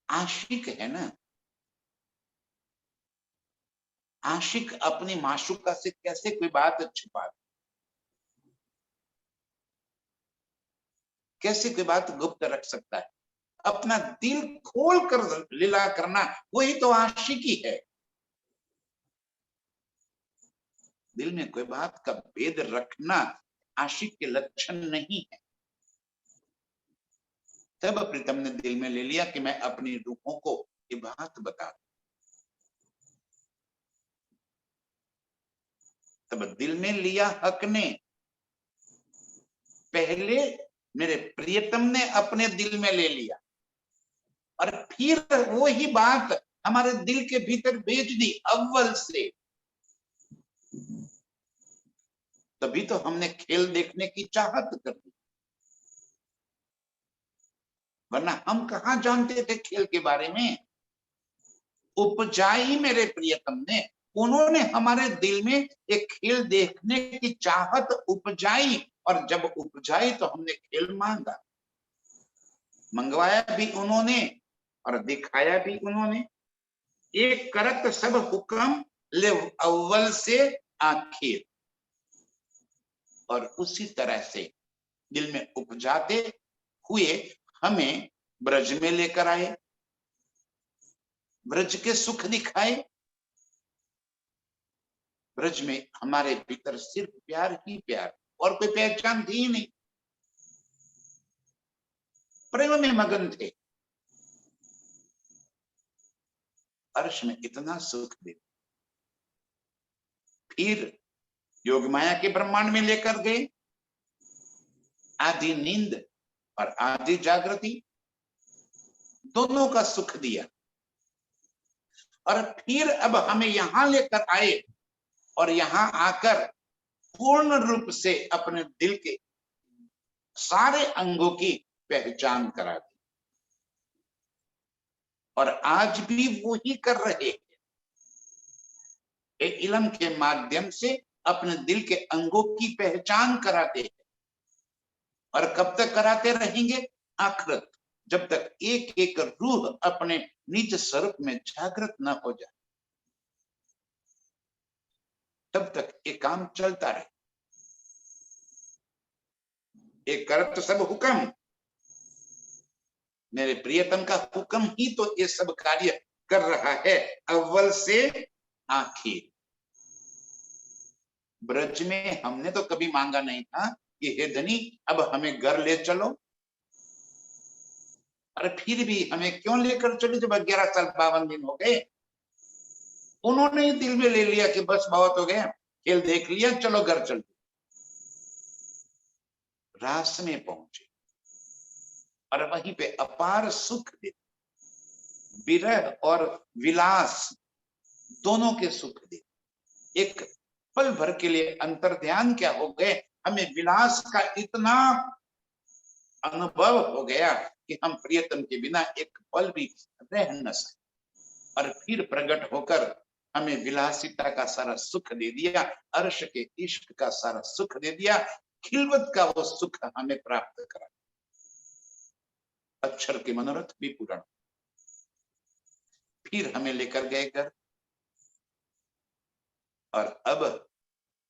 आशिक है ना, आशिक अपनी माशूका से कैसे कोई बात छुपा, कैसे कोई बात गुप्त रख सकता है? अपना दिल खोल कर लीला करना वही तो आशिकी है। दिल में कोई बात का भेद रखना आशिक के लक्षण नहीं है। तब प्रीतम ने दिल में ले लिया कि मैं अपनी रूहों को ये बात बता दूं। तब दिल में लिया हक ने, पहले मेरे प्रियतम ने अपने दिल में ले लिया और फिर वो ही बात हमारे दिल के भीतर भेज दी अव्वल से। तभी तो हमने खेल देखने की चाहत कर दी, वरना हम कहां जानते थे खेल के बारे में। उपजाई मेरे प्रियतम ने, उन्होंने हमारे दिल में एक खेल देखने की चाहत उपजाई, और जब उपजाई तो हमने खेल मांगा। मंगवाया भी उन्होंने और दिखाया भी उन्होंने। एक करत सब हुक्म, ले अव्वल से आखिर। और उसी तरह से दिल में उपजाते हुए हमें ब्रज में लेकर आए, ब्रज के सुख दिखाए। ब्रज में हमारे भीतर सिर्फ प्यार ही प्यार, और कोई पहचान थी ही नहीं। प्रेम में मगन थे। अर्श में इतना सुख दे, फिर योग माया के ब्रह्मांड में लेकर गए। आधी नींद और आधी जागृति दोनों का सुख दिया, और फिर अब हमें यहां लेकर आए और यहां आकर पूर्ण रूप से अपने दिल के सारे अंगों की पहचान करा दी। और आज भी वो ही कर रहे हैं, इल्म के माध्यम से अपने दिल के अंगों की पहचान कराते हैं। और कब तक कराते रहेंगे? आखिरत, जब तक एक एक रूह अपने निज स्वरूप में जागृत न हो जाए, तब तक ये काम चलता रहे। एक करत सब हुक्म, मेरे प्रियतम का हुक्म ही तो ये सब कार्य कर रहा है, अव्वल से आखिर। ब्रज में हमने तो कभी मांगा नहीं था कि हे धनी अब हमें घर ले चलो। अरे फिर भी हमें क्यों लेकर चले जब 11 साल 52 दिन हो गए। उन्होंने ही दिल में ले लिया कि बस बहुत हो गया, खेल देख लिया, चलो घर चलो। रास में पहुंचे और वहीं पे अपार सुख दे, विरह और विलास दोनों के सुख दे। एक पल भर के लिए अंतर ध्यान क्या हो गए, हमें विलास का इतना अनुभव हो गया कि हम प्रियतम के बिना एक पल भी रह न सके। और फिर प्रकट होकर हमें विलासिता का सारा सुख दे दिया, अर्श के इश्क का सारा सुख दे दिया, खिलवत का वो सुख हमें प्राप्त करा। अक्षर के मनोरथ भी पूर्ण। फिर हमें लेकर गए घर और अब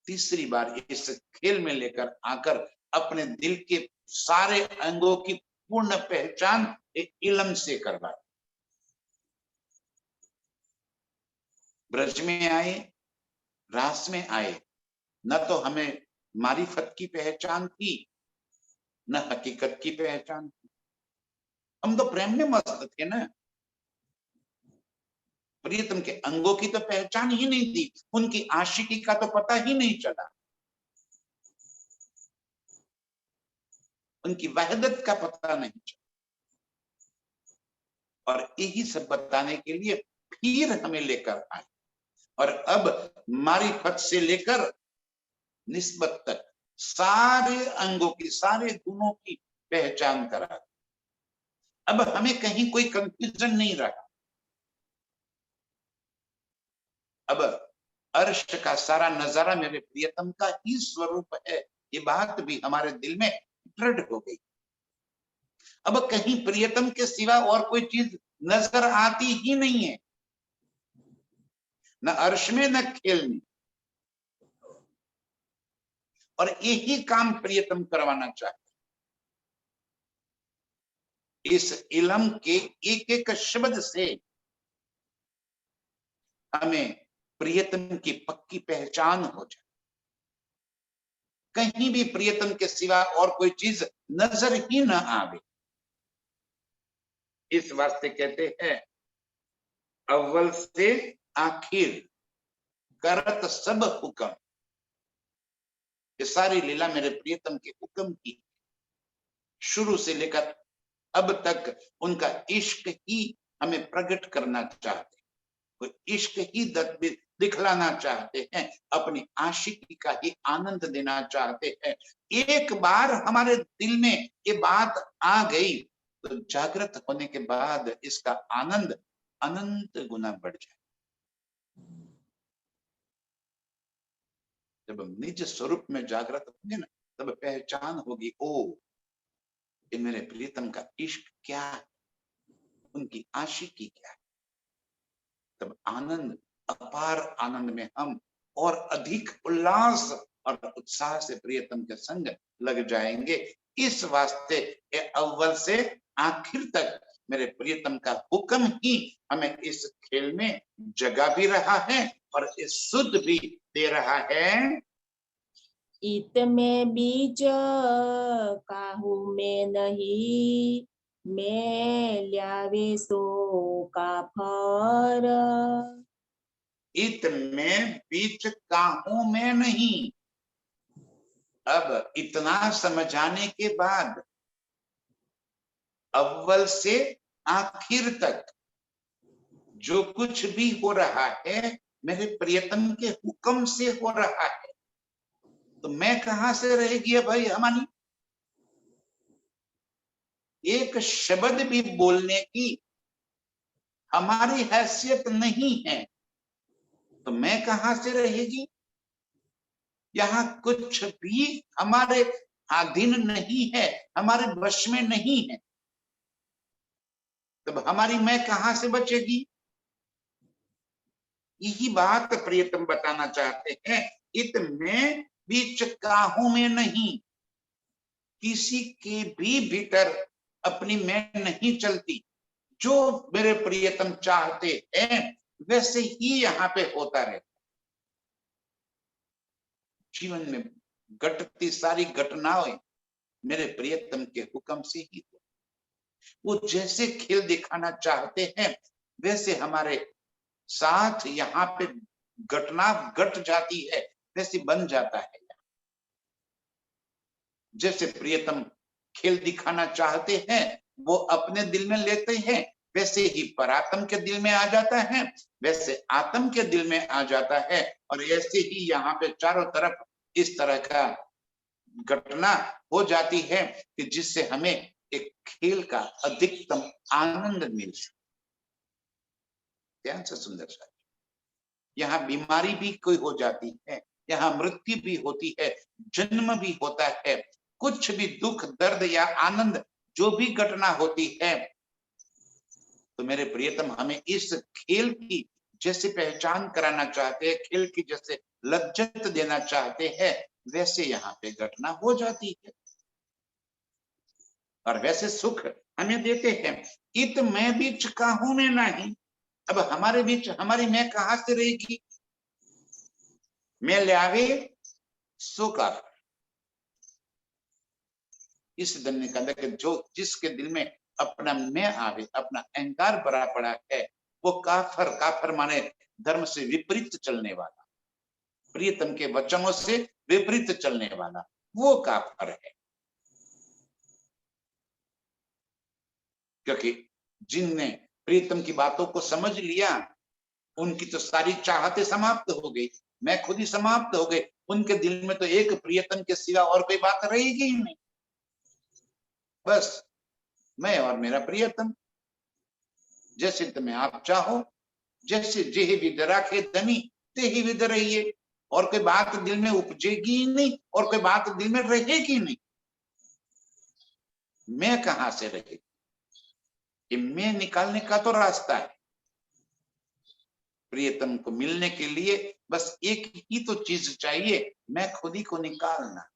तीसरी बार इस खेल में लेकर आकर अपने दिल के सारे अंगों की पूर्ण पहचान एक इलम से करवाई। ब्रज में आए, रास में आए, न तो हमें मारिफत की पहचान थी न हकीकत की पहचान थी। हम तो प्रेम में मस्त थे ना। प्रियतम के अंगों की तो पहचान ही नहीं थी, उनकी आशिकी का तो पता ही नहीं चला, उनकी वहदत का पता नहीं चला। और यही सब बताने के लिए फिर हमें लेकर आए और अब मारिफत से लेकर निस्बत तक सारे अंगों की, सारे गुणों की पहचान करा। अब हमें कहीं कोई कंफ्यूजन नहीं रहा। अब अर्श का सारा नजारा मेरे प्रियतम का ही स्वरूप है, ये बात भी हमारे दिल में दृढ़ हो गई। अब कहीं प्रियतम के सिवा और कोई चीज नजर आती ही नहीं है, न अर्श में न खेल में। और यही काम प्रियतम करवाना चाहते। इस इलम के एक एक शब्द से हमें प्रियतम की पक्की पहचान हो जाए, कहीं भी प्रियतम के सिवा और कोई चीज नजर ही न आवे। इस वास्ते कहते हैं अव्वल से आखिर करत सब हुक्म। ये सारी लीला मेरे प्रियतम के हुक्म की, शुरू से लेकर अब तक उनका इश्क ही हमें प्रकट करना चाहते, वो इश्क ही दिखलाना चाहते हैं, अपनी आशिकी का ही आनंद देना चाहते हैं। एक बार हमारे दिल में ये बात आ गई तो जागृत होने के बाद इसका आनंद अनंत गुना बढ़ जाए। जब हम निज स्वरूप में जागृत होंगे ना, तब पहचान होगी, ओ ये मेरे प्रियतम का इश्क क्या है, उनकी आशिकी क्या है। तब आनंद, अपार आनंद में हम और अधिक उल्लास और उत्साह से प्रियतम के संग लग जाएंगे। इस वास्ते ये अव्वल से आखिर तक मेरे प्रियतम का हुक्म ही हमें इस खेल में जगा भी रहा है और इस सुध भी दे रहा है। इत में बीज काहू में नहीं, मैं ल्यावे सो का फर। इत में बीच काहू में नहीं। अब इतना समझाने के बाद अव्वल से आखिर तक जो कुछ भी हो रहा है मेरे प्रियतम के हुक्म से हो रहा है, तो मैं कहां से रहेगी है भाई हमारी। एक शब्द भी बोलने की हमारी हैसियत नहीं है, तो मैं कहां से रहेगी। यहाँ कुछ भी हमारे अधीन नहीं है, हमारे वश में नहीं है, तब हमारी मैं कहां से बचेगी। यही बात प्रियतम बताना चाहते हैं। इत में बीच काहू में नहीं, किसी के भी भीतर अपनी मैं नहीं चलती। जो मेरे प्रियतम चाहते हैं वैसे ही यहाँ पे होता रहता। जीवन में घटती सारी घटनाएं मेरे प्रियतम के हुक्म से ही हो। वो जैसे खेल दिखाना चाहते हैं वैसे हमारे साथ यहाँ पे घटना घट जाती है, वैसे बन जाता है। जैसे प्रियतम खेल दिखाना चाहते हैं वो अपने दिल में लेते हैं, वैसे ही परात्म के दिल में आ जाता है, वैसे आत्म के दिल में आ जाता है। और ऐसे ही यहाँ पे चारों तरफ इस तरह का घटना हो जाती है कि जिससे हमें एक खेल का अधिकतम आनंद मिल सके। ध्यान से सुंदर सा, यहाँ बीमारी भी कोई हो जाती है, यहाँ मृत्यु भी होती है, जन्म भी होता है, कुछ भी दुख दर्द या आनंद जो भी घटना होती है, तो मेरे प्रियतम हमें इस खेल की जैसे पहचान कराना चाहते हैं, खेल की जैसे लज्जत देना चाहते हैं, वैसे यहाँ पे घटना हो जाती है और वैसे सुख हमें देते हैं। इत मैं बीच काहू में नहीं, अब हमारे बीच हमारी मैं कहां से रहेगी? मैं ल्यावे सो का, इस दिन ने कहा कि जो जिसके दिल में अपना मैं आवे, अपना अहंकार भरा पड़ा है, वो काफर, काफर माने धर्म से विपरीत चलने वाला, प्रियतम के वचनों से विपरीत चलने वाला, वो काफर है। क्योंकि जिनने प्रियतम की बातों को समझ लिया उनकी तो सारी चाहतें समाप्त हो गई, मैं खुद ही समाप्त हो गए, उनके दिल में तो एक प्रियतम के सिवा और कोई बात रहेगी ही नहीं, बस मैं और मेरा प्रियतम। जैसे तुम्हें आप चाहो, जैसे जेहि विद राखे धनी तेहि विद रहिए, और कोई बात दिल में उपजेगी ही नहीं और कोई बात दिल में रहेगी नहीं। मैं कहां से रहेगी? ये मैं निकालने का तो रास्ता है। प्रियतम को मिलने के लिए बस एक ही तो चीज चाहिए, मैं खुद ही को निकालना।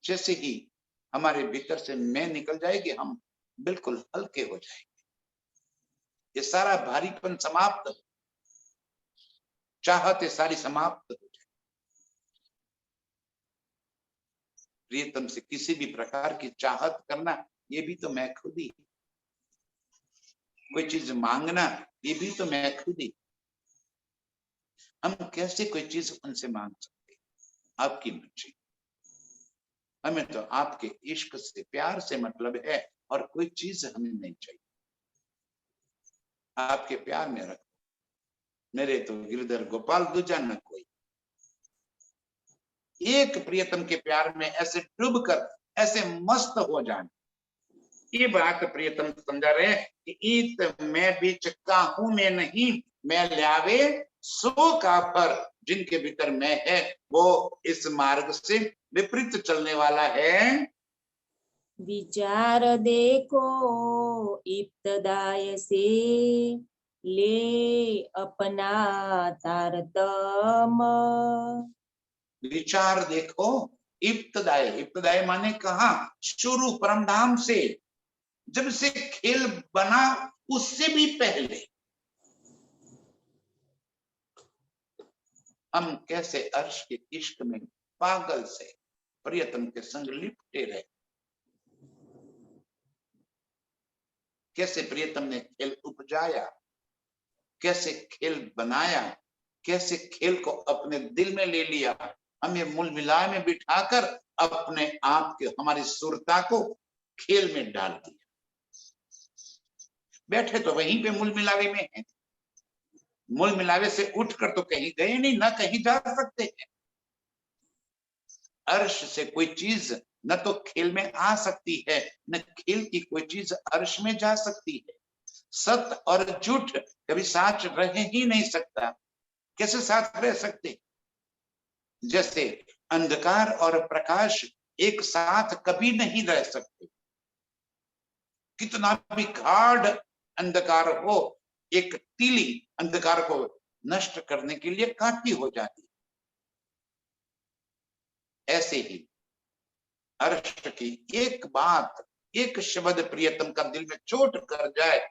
जैसे ही हमारे भीतर से मैं निकल जाएगी, हम बिल्कुल हल्के हो जाएंगे, ये सारा भारीपन समाप्त हो, चाहते सारी समाप्त हो जाए। प्रियतम से किसी भी प्रकार की चाहत करना, ये भी तो मैं खुद ही, कोई चीज मांगना, ये भी तो मैं खुद ही। हम कैसे कोई चीज उनसे मांग सकते? आपकी मर्जी। हमें तो आपके इश्क से, प्यार से मतलब है, और कोई चीज हमें नहीं चाहिए। आपके प्यार में रखो, मेरे तो गिरधर गोपाल दूजा न कोई। एक प्रियतम के प्यार में ऐसे डूब कर ऐसे मस्त हो जाना, ये बात प्रियतम समझा रहे कि ईत मैं बीच काहू में नहीं, मैं ल्यावे सो काफर। जिनके भीतर मैं है वो इस मार्ग से विपरीत चलने वाला है। विचार देखो इब्तदाय से ले अपना तारतम। विचार देखो इब्तदाय, इब्तदाय माने कहा? शुरू, परमधाम से, जब से खेल बना उससे भी पहले हम कैसे अर्श के इश्क में पागल से प्रियतम के संग लिपटे रहे, कैसे प्रियतम ने खेल उपजाया, कैसे खेल बनाया, कैसे खेल को अपने दिल में ले लिया, हमें मूल मिलाय में बिठाकर अपने आप के, हमारी सुरता को खेल में डाल दिया। बैठे तो वहीं पे मूल मिलावे में है, मूल मिलावे से उठकर तो कहीं गए नहीं, ना कहीं जा सकते हैं। अर्श से कोई चीज न तो खेल में आ सकती है, न खेल की कोई चीज अर्श में जा सकती है। सत्य और झूठ कभी साथ रह ही नहीं सकता। कैसे साथ रह सकते? जैसे अंधकार और प्रकाश एक साथ कभी नहीं रह सकते। कितना भी गाढ़ अंधकार हो, एक तीली अंधकार को नष्ट करने के लिए काफी हो जाती। ऐसे ही अर्श की एक बात, एक शब्द प्रियतम का दिल में चोट कर जाए,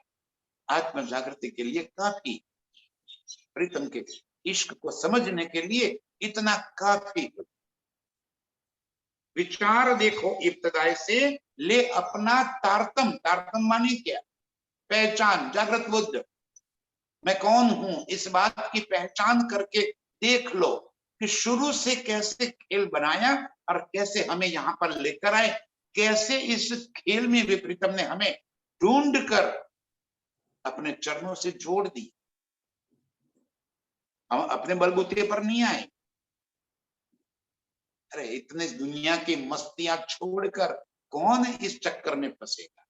आत्म जागृति के लिए काफी। प्रीतम के इश्क को समझने के लिए इतना काफी। विचार देखो इब्तदाई से ले अपना तारतम, तारतम माने क्या? पहचान, जागृत बुद्ध, मैं कौन हूं, इस बात की पहचान करके देख लो कि शुरू से कैसे खेल बनाया और कैसे हमें यहाँ पर लेकर आए, कैसे इस खेल में विपरीतम ने हमें ढूंढ कर अपने चरणों से जोड़ दी। हम अपने बलबूते पर नहीं आए। अरे इतने दुनिया की मस्तियां छोड़कर कौन इस चक्कर में फंसेगा?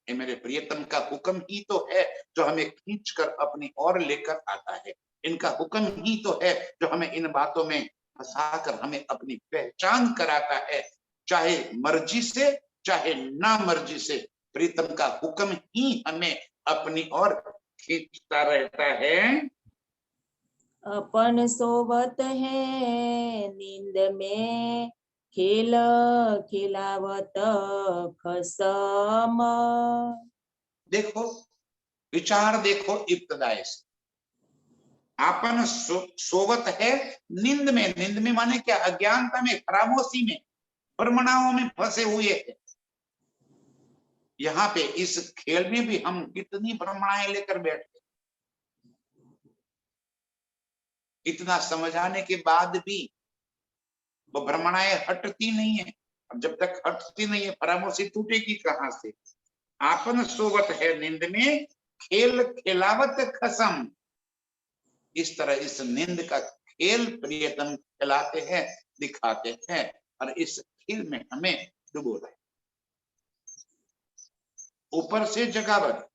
ये मेरे प्रियतम का हुक्म ही तो है जो हमें खींचकर अपनी ओर लेकर आता है। इनका हुक्म ही तो है जो हमें इन बातों में फंसाकर हमें अपनी पहचान कराता है, चाहे मर्जी से चाहे ना मर्जी से। प्रीतम का हुक्म ही हमें अपनी ओर खींचता रहता है। अपन सोवत है नींद में, खेल खिलावत खसम। देखो विचार देखो इब्तदाई से, आपन सोवत है नींद में। नींद में माने क्या? अज्ञानता में, खामोशी में, भ्रमणाओं में फंसे हुए हैं। यहाँ पे इस खेल में भी हम कितनी भ्रमणाएं लेकर बैठे, इतना समझाने के बाद भी वो भ्रमणाएं हटती नहीं है। अब जब तक हटती नहीं है, खामोशी टूटेगी कहां से? आपन सोवत है नींद में, खेल खिलावत खसम। इस तरह इस नींद का खेल प्रियतम खिलाते हैं, दिखाते हैं और इस खेल में हमें डुबो रहे। ऊपर से जगावत,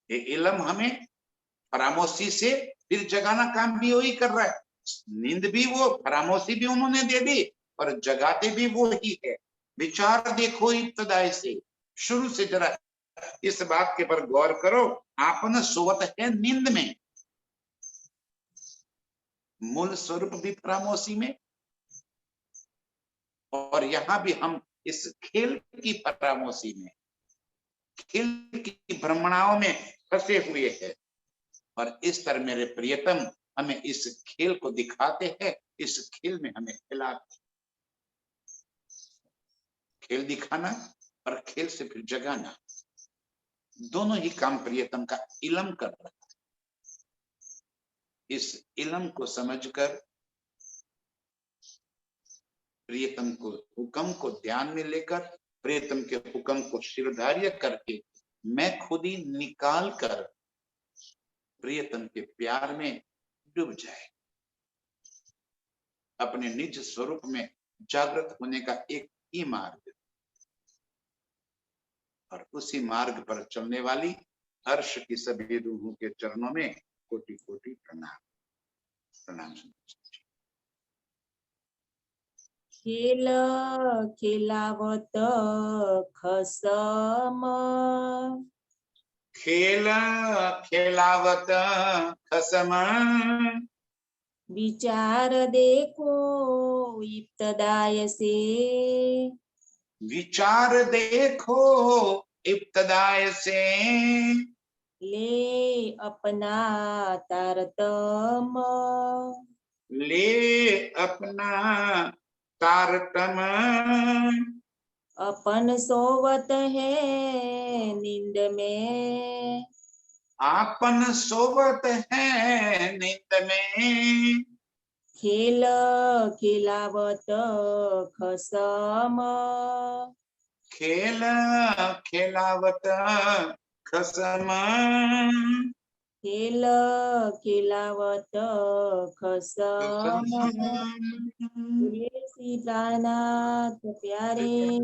ये इलम हमें खामोशी से फिर जगाना काम भी वही कर रहा है। नींद भी वो, खामोशी भी उन्होंने दे दी और जगाते भी वो ही है। विचार देखो इब्तदाई से, शुरू से जरा इस बात के पर गौर करो। आपन सोवत है नींद में, मूल स्वरूप भी खामोशी में, और यहां भी हम इस खेल की खामोशी में, खेल की भ्रमणाओं में फंसे हुए हैं। और इस तरह मेरे प्रियतम हमें इस खेल को दिखाते हैं, इस खेल में हमें खिलाते। खेल दिखाना और खेल से फिर जगाना, दोनों ही काम प्रियतम का इलम कर रहा है। इस इलम को समझकर प्रियतम को हुक्म को ध्यान में लेकर, प्रियतम के हुक्म को शिरधार्य करके मैं खुद ही निकाल कर प्रियतम के प्यार में डूब जाए। अपने निज स्वरूप में जागृत होने का एक ही मार्ग, और उसी मार्ग पर चलने वाली हर्ष की सभी रूहों के चरणों में कोटि कोटि प्रणाम। प्रणाम। खेल खिलावत खसम। खेल खिलावत खसम। विचार देखो इब्तदाय से, विचार देखो इब्तदाय से ले अपना तारतम। ले अपना तारतम। अपन सोवत है नींद में, आपन सोवत है नींद में, खेल खिलावत खसम। खेल खिलावत खसम। खेल खिलावत खसम। खसम। बोलिए श्री प्राणनाथ प्यारे।